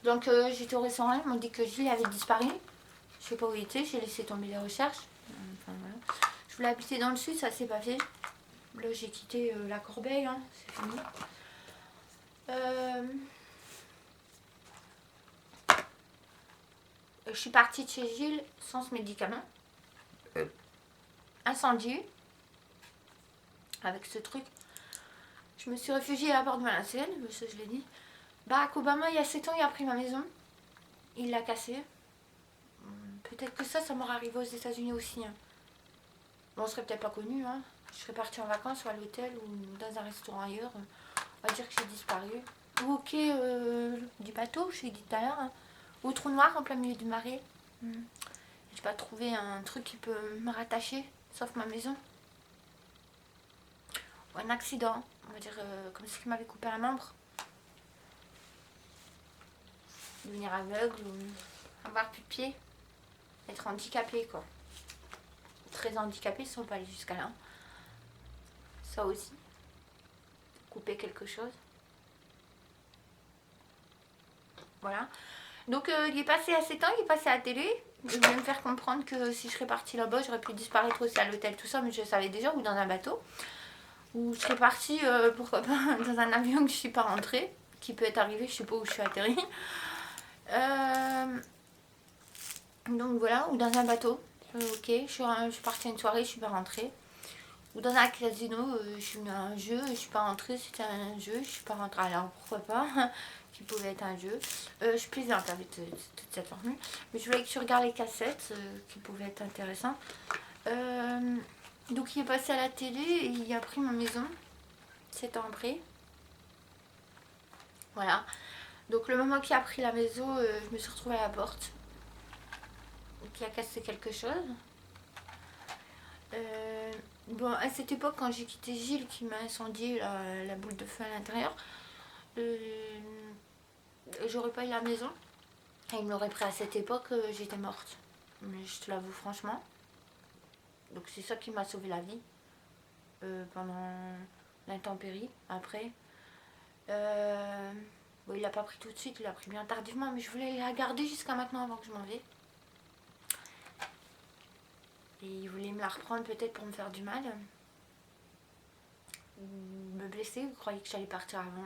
Donc j'étais au restaurant, ils m'ont dit que Gilles avait disparu. Je sais pas où il était, j'ai laissé tomber les recherches. Enfin, voilà. Je voulais habiter dans le sud, ça s'est pas fait. Là j'ai quitté la Corbeille, hein, c'est fini. Je suis partie de chez Gilles sans ce médicament. Incendie. Avec ce truc. Je me suis réfugiée à la porte de Valenciennes, ça je l'ai dit. Barack Obama, il y a 7 ans, il a pris ma maison. Il l'a cassée. Peut-être que ça m'aurait arrivé aux États-Unis aussi. Hein. Bon, on serait peut-être pas connu. Hein. Je serais partie en vacances ou à l'hôtel ou dans un restaurant ailleurs. On va dire que j'ai disparu. Ou au quai du bateau, je l'ai dit tout à l'heure. Hein. Au trou noir en plein milieu du marais. J'ai pas trouvé un truc qui peut me rattacher, sauf ma maison. Ou un accident, on va dire comme si il m'avait coupé un membre. Devenir aveugle ou avoir plus de pied. Être handicapé quoi. Très handicapé si on peut aller jusqu'à là. Ça aussi. Couper quelque chose. Voilà. Donc il est passé à 7 ans, il est passé à la télé. Il voulait me faire comprendre que si je serais partie là-bas, j'aurais pu disparaître aussi à l'hôtel, tout ça, mais je le savais déjà, ou dans un bateau. Ou je serais partie, pourquoi pas, dans un avion que je suis pas rentrée, qui peut être arrivé, je sais pas où je suis atterrie. Donc voilà, ou dans un bateau. Ok, je suis partie à une soirée, je suis pas rentrée. Ou dans un casino, je suis venue à un jeu, je suis pas rentrée, c'était un jeu, je suis pas rentrée. Alors pourquoi pas, qui pouvait être un jeu. Je plaisante avec toute cette formule. Mais je voulais que tu regardes les cassettes, qui pouvaient être intéressantes. Donc il est passé à la télé et il a pris ma maison, 7 ans après. Voilà. Donc le moment qu'il a pris la maison, je me suis retrouvée à la porte. Qui a cassé quelque chose. Bon, à cette époque, quand j'ai quitté Gilles, qui m'a incendié la boule de feu à l'intérieur, j'aurais pas eu la maison. Et il me l'aurait pris à cette époque, j'étais morte. Mais je te l'avoue franchement. Donc c'est ça qui m'a sauvé la vie pendant l'intempérie. Après, bon, il l'a pas pris tout de suite, il l'a pris bien tardivement, mais je voulais la garder jusqu'à maintenant avant que je m'en vais. Et il voulait me la reprendre peut-être pour me faire du mal. Me blesser, vous croyez que j'allais partir avant.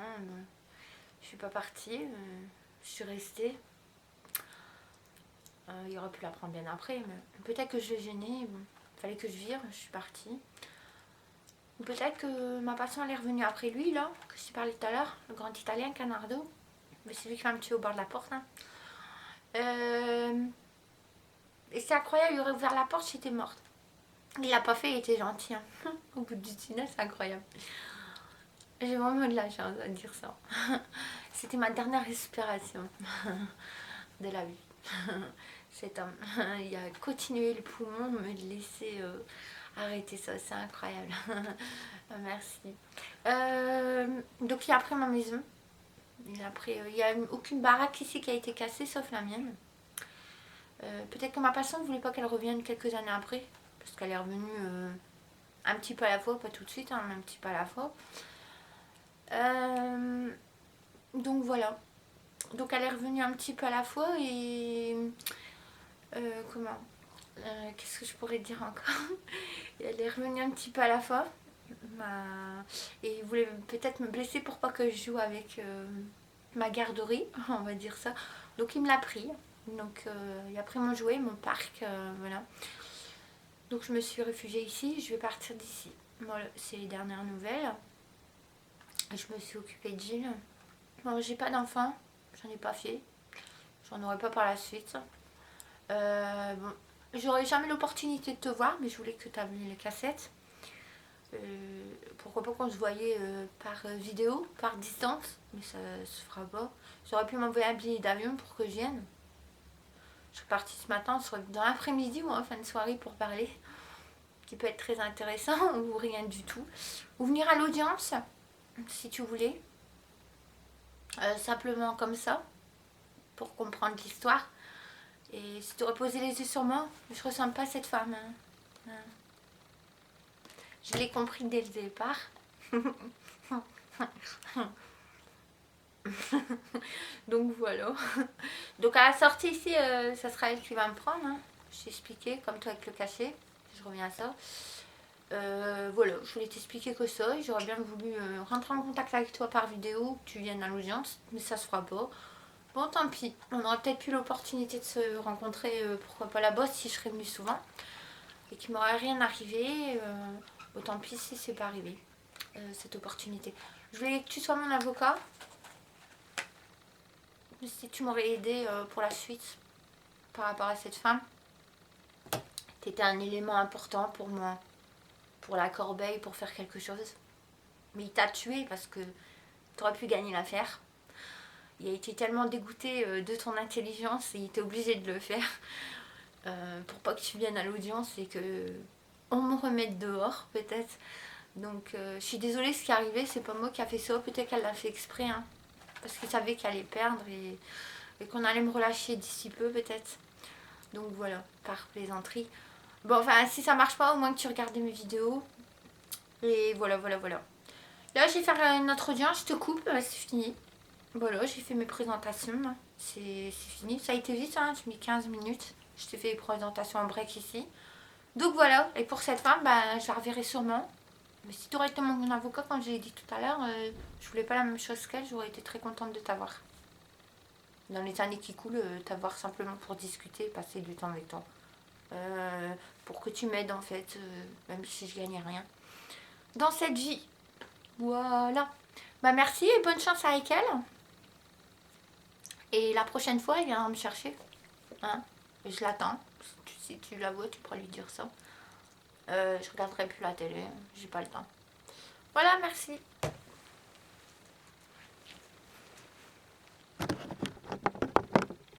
Je suis pas partie, je suis restée. Il aurait pu la prendre bien après, mais peut-être que je l'ai gêné. Bon, il fallait que je vire, je suis partie. Ou peut-être que ma passion elle est revenue après lui, là, que je t'ai parlé tout à l'heure, le grand italien Canardo. Mais c'est lui qui m'a me tué au bord de la porte. Hein. Et c'est incroyable, il aurait ouvert la porte, j'étais morte. Il l'a pas fait, il était gentil. Hein. Au bout du tunnel, c'est incroyable. J'ai vraiment de la chance à dire ça. C'était ma dernière respiration de la vie. Cet homme, il a continué le poumon, me laisser arrêter ça, c'est incroyable. Merci. Donc il a pris ma maison. Il n'y a aucune baraque ici qui a été cassée, sauf la mienne. Peut-être que ma patiente ne voulait pas qu'elle revienne quelques années après, parce qu'elle est revenue un petit peu à la fois, pas tout de suite, hein, mais un petit peu à la fois. Donc voilà. Donc elle est revenue un petit peu à la fois et... comment qu'est-ce que je pourrais dire encore. Elle est revenue un petit peu à la fois. Et il voulait peut-être me blesser pour pas que je joue avec ma garderie, on va dire ça. Donc il me l'a pris. Donc il a pris mon jouet, mon parc, voilà. Donc je me suis réfugiée ici, je vais partir d'ici. Voilà, c'est les dernières nouvelles. Je me suis occupée de Gilles. Bon, j'ai pas d'enfant, j'en ai pas fait. J'en aurai pas par la suite. Bon, j'aurais jamais l'opportunité de te voir, mais je voulais que tu amènes les cassettes. Pourquoi pas qu'on se voyait par vidéo, par distance, mais ça se fera pas. J'aurais pu m'envoyer un billet d'avion pour que je vienne. Je suis partie ce matin, soit dans l'après-midi ou en fin de soirée pour parler, qui peut être très intéressant ou rien du tout. Ou venir à l'audience, si tu voulais. Simplement comme ça, pour comprendre l'histoire. Et si tu aurais posé les yeux sur moi, je ressemble pas à cette femme. Hein. Je l'ai compris dès le départ. Donc voilà. Donc à la sortie ici, ça sera elle qui va me prendre. Hein. Je t'ai expliqué, comme toi avec le cachet. Je reviens à ça. Voilà, je voulais t'expliquer que ça. J'aurais bien voulu rentrer en contact avec toi par vidéo, que tu viennes à l'audience, mais ça se fera pas. Bon, tant pis. On aurait peut-être eu l'opportunité de se rencontrer, pourquoi pas là-bas, si je serais venue souvent. Et qu'il m'aurait rien arrivé. Tant pis si c'est pas arrivé, cette opportunité. Je voulais que tu sois mon avocat. Si tu m'aurais aidé pour la suite par rapport à cette femme. Tu étais un élément important pour moi. Pour la corbeille, pour faire quelque chose. Mais il t'a tué parce que tu aurais pu gagner l'affaire. Il a été tellement dégoûté de ton intelligence et il était obligé de le faire pour pas que tu viennes à l'audience et que on me remette dehors peut-être. Donc je suis désolée, ce qui est arrivé, c'est pas moi qui a fait ça, peut-être qu'elle l'a fait exprès, hein, parce qu'il savait qu'elle allait perdre et qu'on allait me relâcher d'ici peu peut-être. Donc voilà, par plaisanterie. Bon, enfin, si ça marche pas, au moins que tu regardes mes vidéos. Et voilà, voilà, voilà. Là, je vais faire notre audience, je te coupe, c'est fini. Voilà, j'ai fait mes présentations. C'est fini. Ça a été vite, hein, j'ai mis 15 minutes. Je t'ai fait les présentations en break ici. Donc voilà, et pour cette femme, bah, je la reverrai sûrement. Mais si tu aurais été mon avocat, comme je l'ai dit tout à l'heure, je voulais pas la même chose qu'elle, j'aurais été très contente de t'avoir. Dans les années qui coulent, t'avoir simplement pour discuter, passer du temps avec toi. Pour que tu m'aides en fait, même si je gagnais rien. Dans cette vie. Voilà. Bah merci et bonne chance avec elle. Et la prochaine fois, elle viendra me chercher. Hein? Et je l'attends. Si tu la vois, tu pourras lui dire ça. Je regarderai plus la télé. J'ai pas le temps. Voilà, merci.